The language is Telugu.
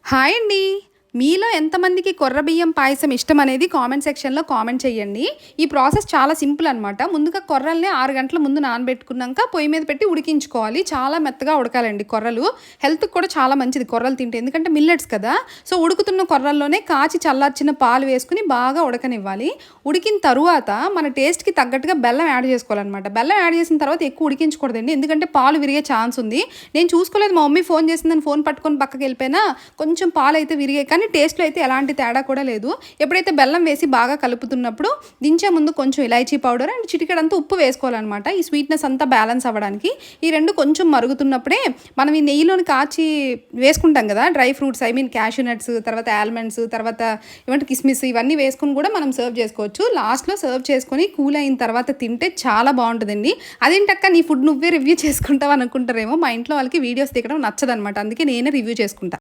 హాయ్ అండి. మీలో ఎంతమందికి కొర్ర బియ్యం పాయసం ఇష్టం అనేది కామెంట్ సెక్షన్‌లో కామెంట్ చేయండి. ఈ ప్రాసెస్ చాలా సింపుల్ అనమాట. ముందుగా కొర్రల్ని 6 గంటల ముందు నానబెట్టుకున్నాక పొయ్యి మీద పెట్టి ఉడికించుకోవాలి. చాలా మెత్తగా ఉడకాలండి కొర్రలు. హెల్త్‌కి కూడా చాలా మంచిది కొర్రలు తింటే. ఎందుకంటే మిల్లెట్స్ కదా! సో, ఉడుకుతున్న కొర్రల్లోనే కాచి చల్లార్చిన పాలు వేసుకొని బాగా ఉడకనివ్వాలి. ఉడికిన తరువాత మన టేస్ట్‌కి తగ్గట్టుగా బెల్లం యాడ్ చేసుకోవాలనమాట. బెల్లం యాడ్ చేసిన తర్వాత ఎక్కువ ఉడికించకూడదండి. ఎందుకంటే పాలు విరిగే ఛాన్స్ ఉంది. నేను చూసుకోలేదు, మా మమ్మీ ఫోన్ చేసిందని ఫోన్ పట్టుకొని పక్కకి వెళ్ళిపోయినా కొంచెం పాలైతే విరిగాయి. కానీ టేస్ట్‌లో అయితే ఎలాంటి తేడా కూడా లేదు. ఎప్పుడైతే బెల్లం వేసి బాగా కలుపుతున్నప్పుడు దించే ముందు కొంచెం ఇలాచీ పౌడర్ అండ్ చిటికెడంతా ఉప్పు వేసుకోవాలన్నమాట. ఈ స్వీట్‌నెస్ అంతా బ్యాలెన్స్ అవ్వడానికి. ఈ 2 కొంచెం మరుగుతున్నప్పుడే మనం ఈ నెయ్యిలోని కాచి వేసుకుంటాం కదా! డ్రై ఫ్రూట్స్ క్యాష్యూ నట్స్, తర్వాత ఆల్మండ్స్, తర్వాత కిస్మిస్ ఇవన్నీ వేసుకొని కూడా మనం సర్వ్ చేసుకోవచ్చు. లాస్ట్‌లో సర్వ్ చేసుకొని కూల్ అయిన తర్వాత తింటే చాలా బావుంటదండి. అదేంటక్క నీ ఫుడ్ నువ్వే రివ్యూ చేసుకుంటావు అనుకుంటారేమో. మా ఇంట్లో వాళ్ళకి వీడియోస్ తీయడం నచ్చదనమాట. అందుకే నేనే రివ్యూ చేసుకుంటా.